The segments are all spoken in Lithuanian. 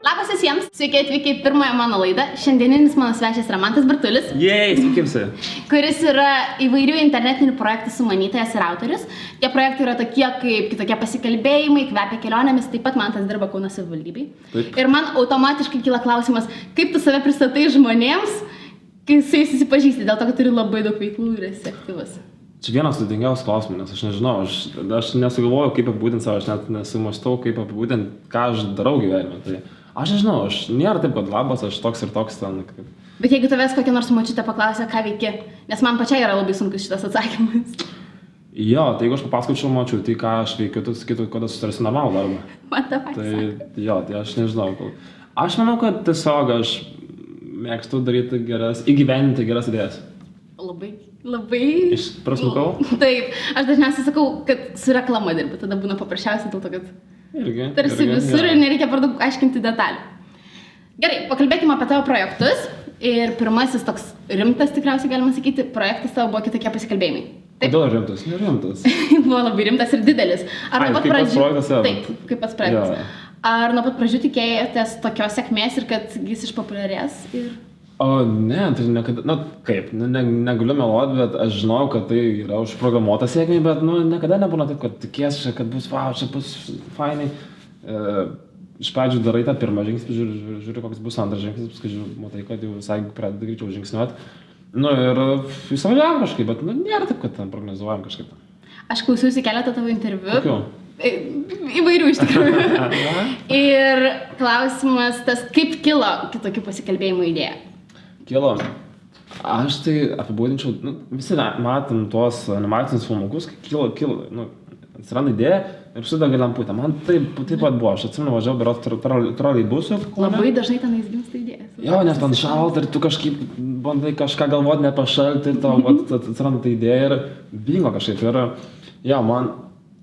Labas visiems, sveiki atvykę į pirmąją mano laidą. Šiandieninis mano svečias yra Mantas Bartulis, Sveiki visi. kuris yra įvairių internetinių projektų sumanytojas ir autorius. Tie projektai yra tokie kaip kitokie pasikalbėjimai, kvepia kelionėmis, taip pat Mantas dirba Kauno savivaldybei. Ir man automatiškai kyla klausimas, kaip tu save pristatai žmonėms, kai su jais susipažįsti, dėl to, kad turi labai daug veiklų ir esi aktyvus. Čia vienas sudėtingiausių klausimų, nes aš nežinau, aš nesugalvoju, kaip apibūdinti savo, aš net nesumastau, kaip apibūdinti, ką aš darau gyvenime. Tai aš nežinau, aš nėra taip, kad labas, aš toks ir toks ten. Kaip... Bet jeigu tavęs kokia nors močiutė paklausė, ką veiki, nes man pačiai yra labai sunkus šitas atsakymas. Jo, tai jeigu aš papasakočiau močiutei, tai ką aš veikiu, tu sakytų, kad aš susirasiu normalų darbą. Man tą patį. Tai aš nežinau. Aš manau, kad tiesiog aš mėgstu daryti įgyvendinti geras idėjas. Labai. Prasmukau? Taip, aš dažniausiai sakau, kad su reklama dirbu, tada būna paprasčiausiai dėl to, kad tarsi visur ir nereikia per daug aiškinti detalių. Gerai, pakalbėkime apie tavo projektus. Ir pirmasis toks rimtas, tikriausiai galima sakyti, projektas tavo buvo kitokie pasikalbėjimai. Taip. Kodėl rimtas? Nerimtas. Buvo labai rimtas ir didelis. Ar nuo pat pradžių... Taip, kaip pats projektas. Jo. Ar nuo pat pradžių tikėjotės tokios sėkmės ir kad jis išpopuliarės? O ne, tai niekada, negaliu meluoti, bet aš žinau, kad tai yra užprogramuota sėkmė, bet niekada nebūna taip, kad tikiesi, kad bus, čia bus fainai. Iš pradžių darai tą pirmą žingsnį, žiūri, koks bus antras žingsnis, paskui matai, kad jau visai pradeda greičiau žingsniuoti. Ir įsivažiavam kažkaip, bet nėra taip, kad ten prognozuojam kažkaip. Aš klausiausi keletą tavo interviu. Kokių? Įvairių iš tikrųjų. Ir klausimas tas, kaip kilo kitokių pasikalbėjimų idėja? Kilo. Aš tai apibūdinčiau, visi matom tuos animacinius filmukus, kai kilo, atsiranda idėja ir užsidega lemputė. Man taip pat buvo, aš atsimenu, važiavau berods troleibusu. Labai dažnai tenais gimsta idėjas. Jo, nes ten šalta ir tu kažkaip bandai kažką galvoti, nepašalti, tau atsiranda ta idėja ir bingo kažkaip. Ir jo, man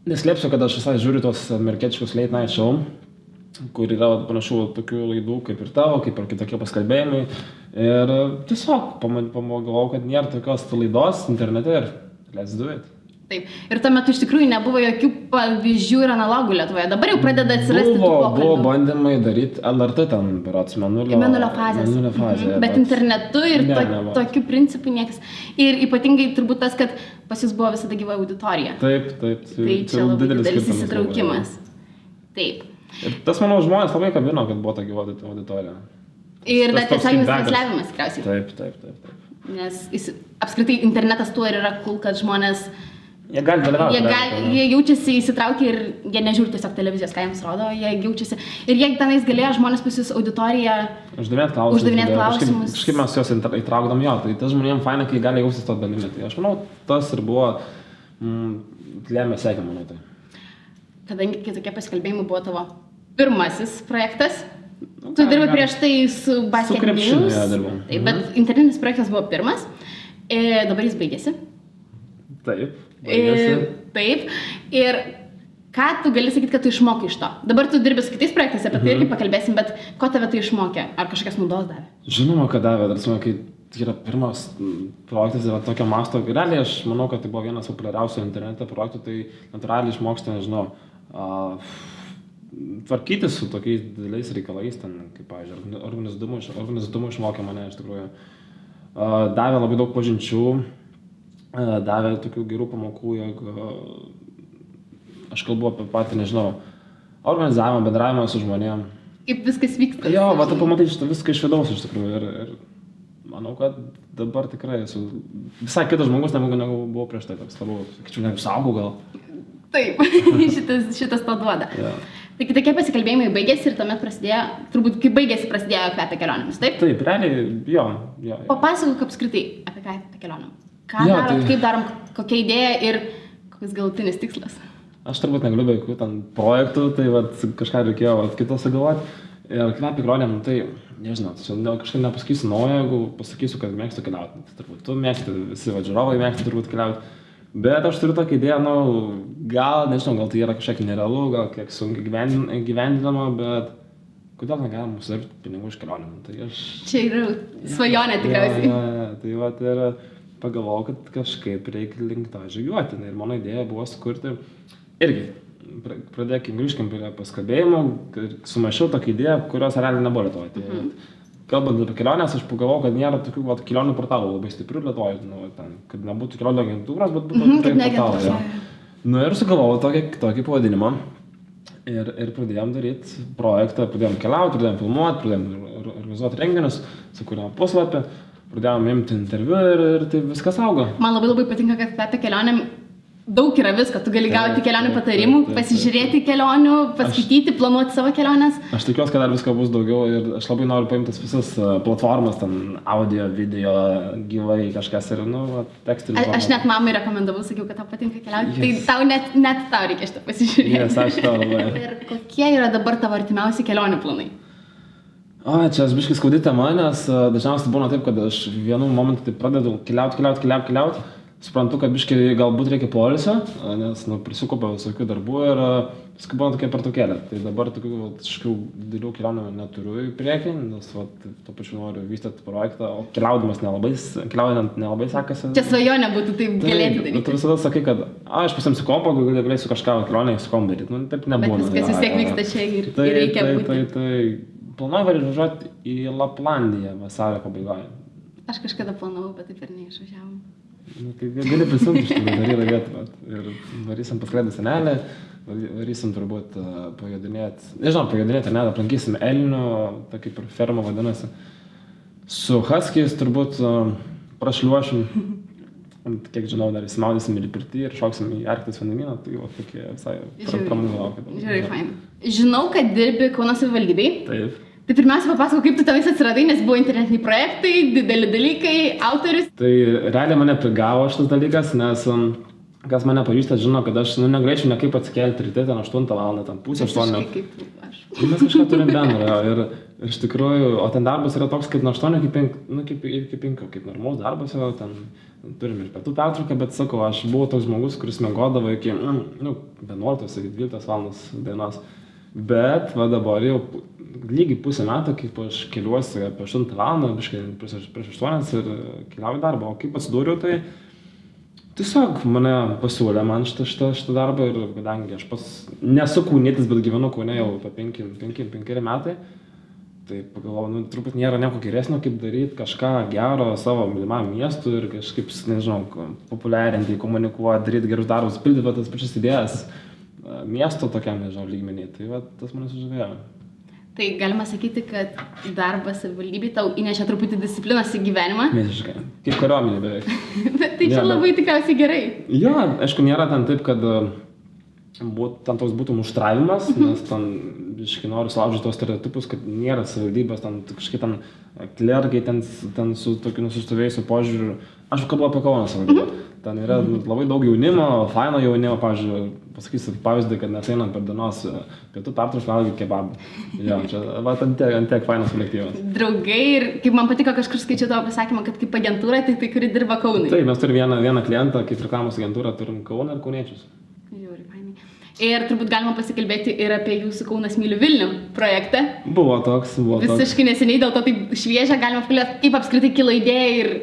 neslėpsiu, kad aš visai žiūriu tos amerikietiškus late night show, kur yra panašių tokių laidų kaip ir tavo, kaip ir kitokie paskalbėjimai. Ir tiesiog pagalvojau, kad nėra tokios laidos internete ir let's do it. Taip. Ir tuo metu iš tikrųjų nebuvo jokių pavyzdžių ir analogų Lietuvoje. Dabar jau pradeda atsirasti tų pokalbių. Buvo bandymai daryti LRT ten, berods, Mėnulio fazės. Bet internetu ir tokiu principu niekas. Ir ypatingai turbūt tas, kad pas jūs buvo visada gyva auditorija. Taip. Tai čia labai didelis įsitraukimas. Taip. Ir tas, manau, žmonės labai kabino, kad buvo ta gyva auditorija. Ir dar tiesioginis transliavimas tikriausiai. Taip. Nes apskritai internetas tuo ir yra cool, kad žmonės... Jie gali dalyvauti. Jie jaučiasi įsitraukę ir jie nežiūri tiesiog televizijos, ką jiems rodo, jie jaučiasi. Ir jie tenais galėjo žmonės pas jūs auditoriją uždavinėti klausimus. Kažkaip mes juos įtraukdam jo, tai tas žmonėms faina, kai gali jaustis to dalimi. Tai aš manau, tas ir buvo lėmė sėkmę, manau tai. Kadangi kitokie pasikalbėjimai buvo tavo pirmasis projektas, tu dirbai prieš tai su Basket News. Su krepšiniu dirbau. Bet internetinis projektas buvo pirmas, dabar jis baigėsi. Taip, baigėsi. Taip. Ir ką tu gali sakyti, kad tu išmokai iš to? Dabar tu dirbi su kitais projektais, apie tai irgi pakalbėsim, bet ko tave tai išmokė? Ar kažkokias naudos davė? Žinoma, kad davė. Dar kai tai yra pirmas projektas yra tokio masto. Realiai aš manau, kad tai buvo vienas populiariausių internete projektų, tai natūraliai išmoksti, nežinau, tvarkytis su tokiais dideliais reikalais, ten, kaip, pavyzdžiui, organizuotumo išmokė mane, iš tikrųjų. Davė labai daug pažinčių. Davė tokių gerų pamokų, jog aš kalbu apie patį, nežinau, organizavimą, bendravimą su žmonėm. Kaip viskas vyksta. Jo, tu pamatai viską iš vidaus iš tikrųjų ir manau, kad dabar tikrai esu visai kitas žmogus, negu buvau prieš tai, toks labiau, sakyčiau, neapsaugau gal. Taip, šitas to duoda. Ja. Tai tokie pasikalbėjimai baigėsi ir tuomet prasidėjo, turbūt kai baigėsi prasidėjo kvepia kelionėmis, taip? Taip, realiai, jo. Papasakok apskritai apie kvepia kelionėm. Ką darom, kaip darom, kokia idėja ir kokias galutinis tikslas? Aš turbūt negaliu be jokių ten projektų, tai kažką reikėjo kito sugalvoti. Ir kvepia kelionėm, tai nežinau, kažkaip nepasakysiu naujo, jeigu pasakysiu, kad mėgstu keliauti. Tai turbūt tu mėgsti, visi žiūrovai mėgsti turbūt keliauti. Bet aš turiu tokią idėją, gal tai yra kažkiek nerealu, gal kiek sunkiai gyvendinama, bet kodėl negalima užsidirbti pinigų iš kelionėm? Tai čia yra svajonė tikriausiai. Tai yra... Pagalvojau, kad kažkaip reikia link to žygiuoti. Ir mano idėja buvo sukurti irgi grįžkim prie paskabėjimo, sumašiau tokią idėją, kurios realiai nebuvo Lietuvoje. Tai, kalbant apie kelionės, aš pagalvojau, kad nėra tokių kelionių portalų labai stiprių Lietuvoje, kad nebūtų kelionių agentūros, bet būtų portalai. Ir sugalvojau tokį pavadinimą ir pradėjom daryti projektą, pradėjom keliauti, pradėjom filmuoti, pradėjom organizuoti renginius, sukūrėm puslapį, pradėjom imti interviu ir tai viskas augo. Man labai patinka, kad apie kelionėm daug yra visko, tu gali gauti kelionių patarimų, pasižiūrėti kelionių, paskaityti, planuoti savo keliones. Aš tikiuosi, kad dar visko bus daugiau ir aš labai noriu paimti visas platformas, ten audio, video, gyvai kažkas ir, tekstinį. Aš net mamai rekomendavau, sakiau, kad tau patinka keliauti, tai tau net tau reikia šitą pasižiūrėti. Yes, aš tau labai. Ir kokie yra dabar tavo artimiausi kelionių planai? Čia aš biškai skaudi tema, nes dažniausiai būna taip, kad aš vienu momentu tai pradedu keliauti. Suprantu, kad biškai galbūt reikia poilsio, nes prisikopia visokių darbų ir paskui būna tokia pertraukėlė. Tai dabar tokių didelių kelionių neturiu į priekį, nes to pačiu noriu vystyti projektą, o keliaudant nelabai sekasi. Čia svajonė būtų taip galėti daryti. Tu visada sakai, kad aš pasiimsiu kompą, galėsiu kažką kelionėje su kompu daryti. Taip nebūna. Bet viskas vis tiek vyksta čia ir reikia būti. Tai planuoju važiuoti į Laplandiją vasario pabaigoje. Aš kažkada planavau, bet taip ir neišvažiavom. Tai gali prisimti iš tikrųjų, dar yra vieta. Ir varysim pas Kalėdų senelį, varysim turbūt pajodinėti, aplankysim elnių, tai kaip ir ferma vadinasi. Su huskiais turbūt prašliuošim, kiek žinau, dar įsimaudysim į pirtį ir šoksim į Arkties vandenyną, tai tokie visai pramogų laukia. Žiūrėk, fain. Žinau, kad dirbi Kauno savivaldybėj. Taip. Tai pirmiausia, papasakok, kaip tu tenais atsiradai, nes buvo internetiniai projektai, dideli dalykai, autorius. Tai realiai mane prigavo šitas dalykas, nes kas mane pažįsta, žino, kad aš negalėčiau nekaip atsikelti ryte, ten 8 val. Ten pusę 8. Kaip aš. Mes kažką turim bendro ir iš tikrųjų, o ten darbas yra toks kaip nuo 8 iki 5, kaip normalus darbas yra, ten turim ir pietų pertrauką, bet sakau, aš buvau toks žmogus, kuris miegodavo iki 11 iki 12 val. Dienos. Bet dabar jau lygiai pusę metų, kaip aš keliuosi apie 8 val. Prieš 8 ir keliauju darbą. O kaip atsidūriau, tai tiesiog mane pasiūlė man šitą darbą ir kadangi aš pats nesu kaunietis, bet gyvenu Kaune jau apie 5 metai, tai pagalvojau, turbūt nėra nieko geresnio, kaip daryti kažką gero savo mylimam miestui ir kažkaip, nežinau, populiarinti, komunikuoti, daryti gerus darbus, pildyti tas pačias idėjas miesto tokiam, nežinau, lygmenį. Tai tas mane sužavėjo. Tai galima sakyti, kad darbas savivaldybėj tau įnešė truputį disciplinos į gyvenimą. Visiškai. Kaip kariuomenė beveik. Bet tai čia labai tikriausiai gerai. Jo, aišku, nėra ten taip, kad ten toks būtų muštravimas, nes ten visiškai noriu sulaužyti tos stereotipus, kad nėra savivaldybės, ten kažkaip ten klerkai ten su tokiu nusistovėjusiu požiūriu. Aš kalbu apie Kauno savivaldybę. Ten yra labai daug jaunimo, faino jaunimo, pavyzdžiui, pasakysiu pavyzdį, kad mes einam per dienos pietų pertrauką valgyti kebabą. Jo, čia ant tiek fainas kolektyvas. Draugai ir kaip man patiko, kažkur skaičiau tavo pasakymą, kad kaip agentūra, tai kuri dirba Kaunui. Taip, mes turime vieną klientą, kaip reklamos agentūrą, turim Kauną ir kauniečius. Žiūrėk, fainai. Ir turbūt galima pasikalbėti ir apie jūsų Kaunas myli Vilnių projektą. Buvo toks. Visiškai neseniai, dėl to taip šviežia, galima pakalbėti, kaip apskritai kilo idėja ir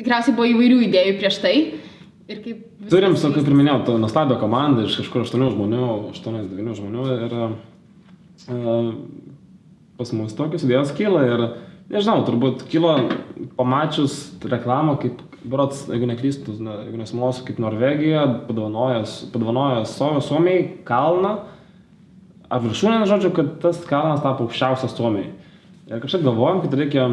tikriausiai buvo įvairių idėjų prieš tai. Turim, kaip ir minėjau, nuostabią komandą iš kažkur 8-9 žmonių ir pas mus tokios idėjos kyla ir, nežinau, turbūt kilo pamačius reklamą, kaip, berods, jeigu neklystu, jeigu nesimlosiu, kaip Norvegija padovanojo Suomijai kalną, ar viršūnę, žodžiu, kad tas kalnas tapo aukščiausias Suomijai. Ir kažkaip galvojom, kad reikia,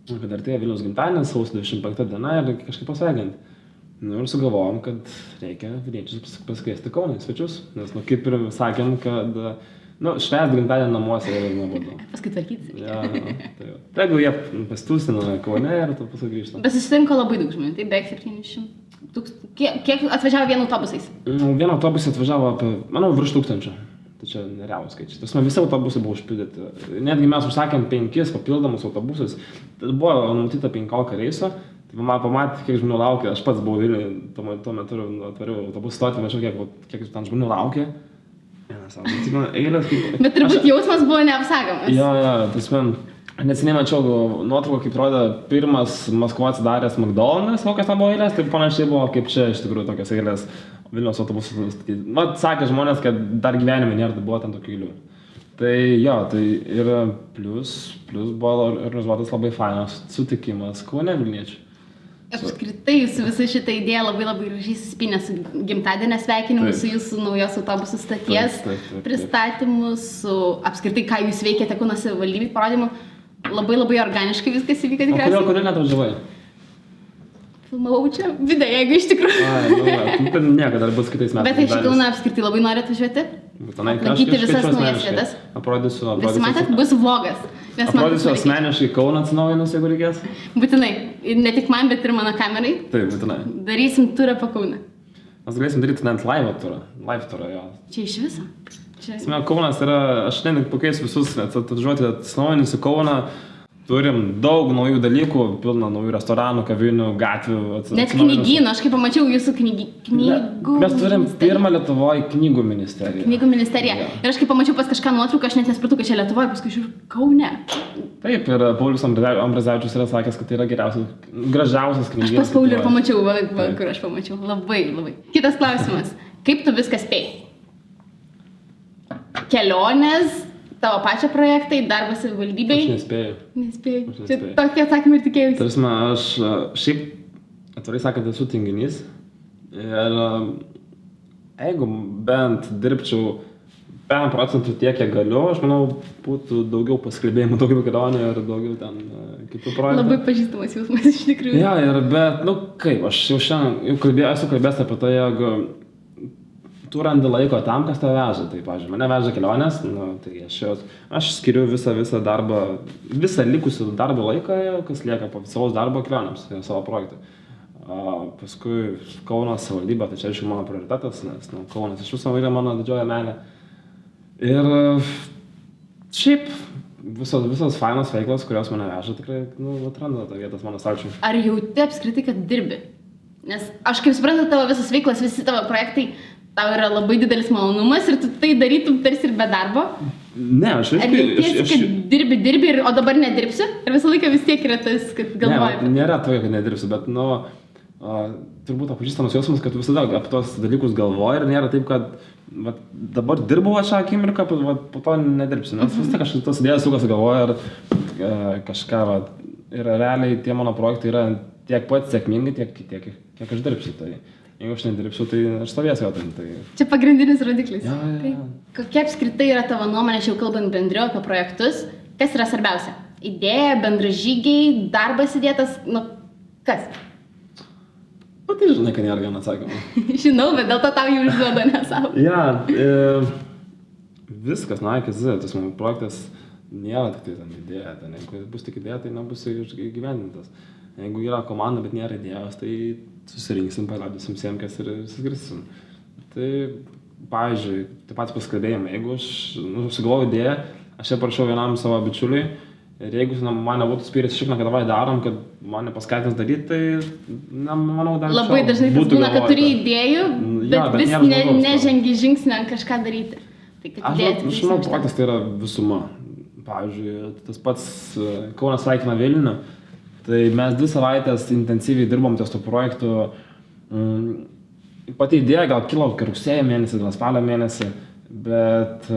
kad artėja Vilniaus gimtadienis, sausio 25 diena ir reikia kažkaip pasveikinti. Ir sugalvojom, kad reikia vilniečius pasikviesti Kauną į svečius, nes, kaip ir sakėm, kad, švęsti gimtadienį namuose yra nuobodu. Paskui tvarkytis. Tai jeigu jie pastūsina Kaune ir tu paskui grįžta. Bet susitinko labai daug žmonių, tai beveik 700 tūkstančių. Kiek atvažiavo vienu autobusais? Vienu autobusai atvažiavo apie, manau, virš 1000. Tai čia nerealūs skaičiai. Tas visi autobusai buvo užpildyti. Netgi mes užsakėm 5 papildomus autobusus. Tai buvo numatyta 15 reisų. Man pamatė, kiek žmonių laukia, aš pats buvau Vilniuje, tuo metu atvariau autobusų stotį, mačiau, kiek ten žmonių laukia. Eilės, kaip... Bet turbūt jausmas buvo neapsakomas. Jo, tas man, Neseniai mačiau nuotrauką, kaip rodė pirmas Maskvoje atsidaręs McDonald's, kokios ten buvo eilės, tai panašiai buvo kaip čia iš tikrųjų tokios eilės Vilniaus autobusų statyti. Mat, sakė žmonės, kad dar gyvenime nėra, tai buvo ten tokių eilių. Tai jo, tai ir plus buvo organizuotas labai fainas sutikimas Kaune Vilniečių. Apskritai, su visa šita idėja labai gražiai suspynė su gimtadienio sveikinimu, su jūsų naujos autobusų stoties pristatymu, su apskritai, ką jūs veikiate Kauno savivaldybėje parodymu. Labai organiškai viskas įvyko tikriausiai. O kodėl netvažiavai? Filmavau čia video, jeigu iš tikrųjų. Tai nieko, dar bus kitais metais. Bet tai šį Kauną apskritai labai nori atvažiuoti? Lankyti visas naujas vietas. Aprodysiu. Visi matėt, bus vlogas. Aprodysiu asmeniškai Kauną atsinaujinus, jeigu reikės. Būtinai. Ne tik man, bet ir mano kamerai. Taip, būtinai. Darysim turą po Kauną. Mes galėsim daryti net live turą, jo. Čia iš viso? Kaunas yra, aš šiandien pakeisiu visus, atvažiuoti atsinaujinus į Kauną. Turim daug naujų dalykų, pilna naujų restoranų, kavinių, gatvių. Net knygynų, aš kaip pamačiau jūsų knygų. Mes turim pirmą Lietuvoje knygų ministeriją. Knygų ministerija. Ja. Ir aš kaip pamačiau pas kažką nuotrauką, aš net nespratau, kad čia Lietuvoje, paskui žiūriu Kaune. Taip, ir Paulius Ambrazevičius yra sakęs, kad tai yra gražiausias knygynas. Aš pas Paulių ir pamačiau, kur aš pamačiau. Labai. Kitas klausimas. Kaip tu viską spėjai? Kelionės, tavo pačio projektai, darbas savivaldybėj? Aš nespėjau. Čia tokie atsakymai ir tikėjausi. Tarsi, aš šiaip, atvarai sakant, esu tinginys. Ir jeigu bent dirbčiau 5% tiek, kiek galiu, aš manau, būtų daugiau paskelbėjimų, daugiau kelionių ir daugiau ten kitų projektų. Labai pažįstamas jausmas iš tikrųjų. Ja, bet, kaip, aš jau šiandien esu kalbėjęs apie tai, jeigu tu randi laiko tam, kas tave veža. Tai, pavyzdžiui, mane veža kelionės, tai aš skiriu visą darbą, visą likusių darbo laiką, kas lieka po savo darbo kelionėms, savo projektui. Paskui Kaunas savivaldybė, tai čia aišku mano prioritetas, nes Kaunas iš viso yra mano didžioji meilė. Ir šiaip visos fainos veiklos, kurios mane veža, tikrai atranda tą vietas mano stalčiui. Ar jauti apskritai, kad dirbi? Nes aš kaip suprantu, tavo visos veiklos, visi tavo projektai, tau yra labai didelis malonumas ir tu tai darytum tarsi ir be darbo? Ne, aš Ar jautiesi, kad dirbi, o dabar nedirbsi? Ir visą laiką vis tiek yra tas, kad galvoji? Ne, nėra to, kad nedirbsiu, bet, turbūt pažįstamas jausmas, kad tu visada apie tos dalykus galvoji ir nėra taip, kad dabar dirbau šią akimirką, po to nedirbsiu, nes vis tiek aš tos idėjas sukasi galvoju ir kažką, ir realiai tie mano projektai yra tiek pat sėkmingi, kiek aš dirbsiu. Tai jeigu aš nedirbsiu, tai aš stovėsiu jau ten. Čia pagrindinis rodiklis. Ja. Kokia apskritai yra tavo nuomonė, jau kalbant bendriau apie projektus, kas yra svarbiausia? Idėja, bendražygiai, darbas įdėtas, kas? Tai žinai, kad nėra vieno atsakymo. Žinau, bet dėl to tau jau užduoda, ne savo. Ja, viskas, iki Z, tas mano projektas nėra tik tai ten idėja, jeigu bus tik idėja, tai nebus įgyvendintas. Jeigu yra komanda, bet nėra idėjos, tai susirinksim, parodysim siemkės ir susiskrisim. Tai, pavyzdžiui, taip pat paskalbėjimai, jeigu aš sugalvoju idėją, aš ją parašiau vienam savo bičiuliui, ir jeigu mane būtų spyręs šikną, kad davai darom, kad mane paskatins daryti, tai, manau, dar labai dažnai tas būna, kad turi idėjų, bet vis nežengi žingsnį kažką daryti. Tai, aš manau, projektas tai yra visuma. Pavyzdžiui, tas pats Kaunas sveikina Vilnių, tai mes 2 savaitės intensyviai dirbom ties to projektu. Pati idėja gal kilo rugsėjo mėnesį, gal spalio mėnesį, bet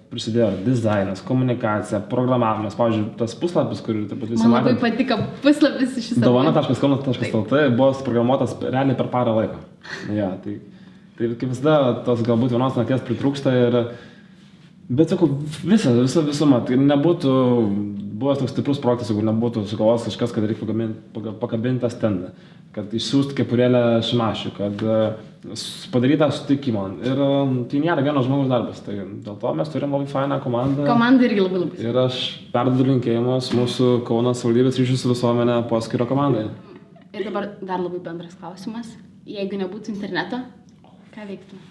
prisidėjo dizainas, komunikacija, programavimas. Pavyzdžiui, tas puslapis, kurį taip pat visi matė. Man labai patiko puslapis iš viso. Dovana.kaunas.lt buvo programuotas realiai per parą laiko. Ja, tai kaip visada tos galbūt vienos nakties pritrūksta bet sakau, visuma, tai nebūtų buvęs toks stiprus projektas, jeigu nebūtų sugalvojęs kažkas, kad reikia pakabinti tą stendą, kad išsiųsti kepurėlę Šimašių, kad padarytą sutikimą. Ir tai nėra vieno žmogaus darbas, tai dėl to mes turim labai fainą komandą. Komanda irgi labai. Ir aš perduodu linkėjimus mūsų Kauno savivaldybės ryšių su visuomenė poskyrio komandai. Ir dabar dar labai bendras klausimas. Jeigu nebūtų interneto, ką veiktum?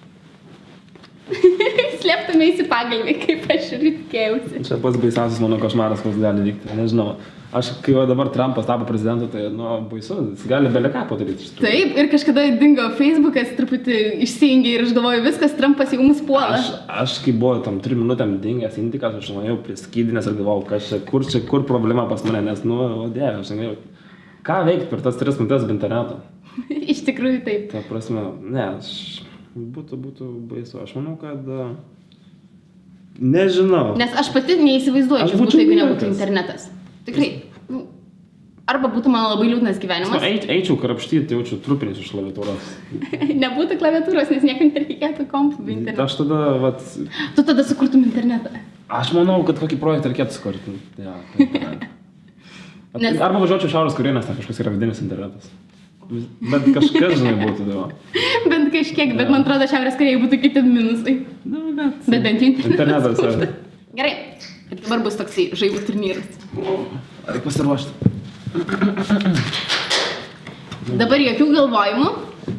Slėptumeisi pagalbį, kaip aš ir tikėjausi. Čia pats baisiausias mano košmaras, kas gali vykti, nežinau. Aš, kai dabar Trumpas tapo prezidentu, tai, baisu, jis gali belia ką padaryti. Taip, ir kažkada dingo Facebookas, truputį išsijungė ir aš galvoju, viskas, Trumpas jau mus puola. Aš kai buvo tam 3 minutėm dingęs Intikas, aš nuėjau prie skydinės ir galvojau, kur problema pas mane, nes, Dieve, aš negalėjau, ką veikti per tas 3 minutės be interneto. Iš tikrųjų taip. Ta prasme, būtų baisu. Aš manau, kad... Nežinau. Nes aš pati neįsivaizduoju, čia būtų, jeigu nebūtų internetas. Tikrai. Arba būtų mano labai liūdnas gyvenimas. Eičiau krapštyti, jaučiu trupinys iš klaviatūros. Nebūtų klaviatūros, nes niekam nereikėtų kompų be interneto. Aš tada, Tu tada sukurtum internetą. Aš manau, kad kokį projektą reikėtų sukurti. Ja, Arba važiuočiau Šiaurės Korėją, nes ten kažkas yra vidinis internetas. Bet kažkas, žinai, būtų davo. Bent kažkiek, bet man atrodo, Šiaurės Korėjai būtų kiti minusai. Bet bent jau internetas. Gerai, ir dabar bus toksai žaibų turnyras. Reikia pasiruošti. Dabar jokių galvojimų.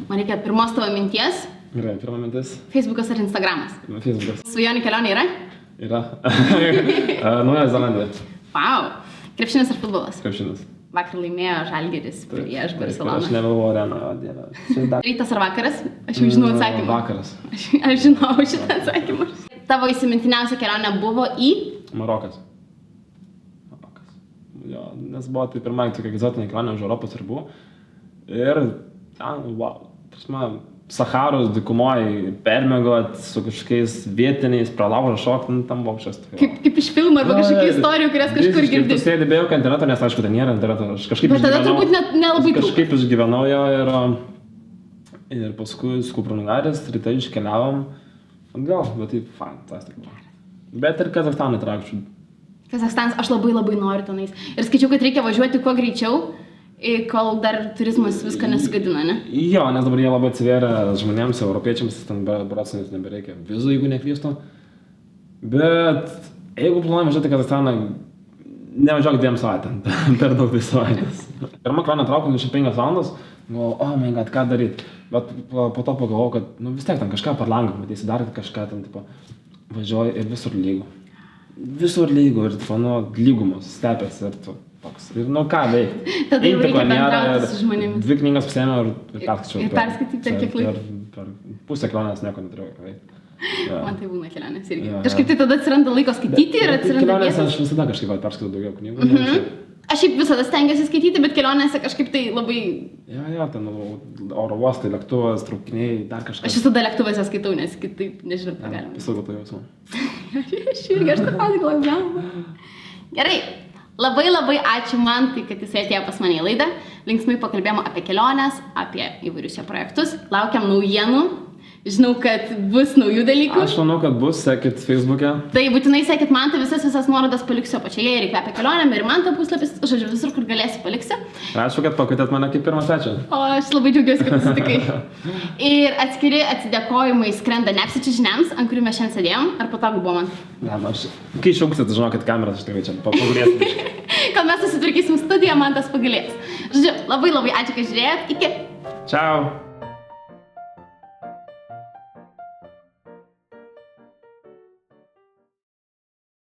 Man reikia pirmos tavo minties. Gerai, pirma mintis. Facebookas ar Instagramas? Facebookas. Svajonių kelionė yra? Yra. Nauja Zelandija. Wow. Krepšinis ar futbolas? Krepšinis. Vakar laimėjo Žalgiris prieš Barceloną. Aš nebuvau areną, Dieve. Rytas ar vakaras? Aš jau žinau atsakymą. Vakaras. Aš žinau šitą atsakymą. Tavo įsimintiniausia kelionė buvo į? Marokas. Jo, nes buvo tai pirmąjį tokia egzotinė kelionė už Europos ribų. Ir ten, wow, Saharos dykumoje permiegot su kažkokiais vietiniais, pralaužą šokti, tam buvo kažkas. Kaip iš filmų arba kažkokių istorijų, kurias kažkur girdėjau. Tu sėdi be jokio interneto, nes aišku, ten nėra interneto. Bet tada turbūt nelabai trūko. Kažkaip išgyvenau jo ir paskui su Kupranugaris, rytai iškeliavom. Gal, bet taip, fantastika. Bet ir Kazachstaną traukčiau. Kazachstanas, aš labai noriu tenais. Ir skaičiau, kad reikia važiuoti kuo greičiau, kol dar turizmas viską nesugadina, ne? Jo, nes dabar jie labai atsivėrė žmonėms, europiečiams, ten berodsonės nebereikia vizų, jeigu neklystu. Bet jeigu planuojame važiuoti Kazachstaną, nevažiuok 2 savaitėm, per daug 2 savaitės. Pirmą kelionę traukiau 25 valandas, galvojau, oh my god, ką daryti. Bet po to pagalvojau, kad vis tiek ten kažką per langą matysi, dar kažką ten, važiuoju ir visur lygu. Visur lygu ir, lygumos, stepės ir toks. Ir ką veikti. Tada jau reikia bendrauti su žmonėmis. 2 knygas pasėmiau ir perskaičiau. Ir perskaityti per kiek laiko. Per pusę kelionės nieko neturėjau ką veikti. Man tai būna kelionės irgi. Kažkaip tai tada atsiranda laiko skaityti ir atsiranda kelionės. Kelionės aš visada kažkaip perskaitau daugiau knygų. Aš šiaip visada stengiuosi skaityti, bet kelionėse kažkaip tai labai... Jo, ten oro uostai, lėktuvas, traukiniai, dar kažkas. Aš visada lėktuvėse skaitau, nes kitaip nežinau, ką galima. Visada to jausmą. Aš tą patį galvoju. Gerai. Labai ačiū Mantai, kad jis atėjo pas mane į laidą. Linksmai pakalbėjome apie keliones, apie įvairius jo projektus. Laukiam naujienų. Žinau, kad bus naujų dalykų. Aš manau, kad bus, sekit Facebook'e. Tai būtinai sekit Mantą, visas nuorodas paliksiu apačioje ir įkvepia kelionėm ir Mantą puslapis, žodžiu, visur, kur galėsi paliksiu. Ačiū, kad pakvietėt mane kaip pirmą svečią. O aš labai džiaugiuosi, kad susitikai. Ir atskiri atsidėkojimai skrenda Nepsičių žiniams, ant kurių mes šiandien sėdėjom. Ar patogu buvo man? Ne, aš kai išauksit, žinokit kameras, aš tikrai čia pagulėsiu. Kol mes susitvarkysim studiją, Mantas pagulės. Žodžiu, labai ačiū, kad žiūrėjot. Iki. Ciao.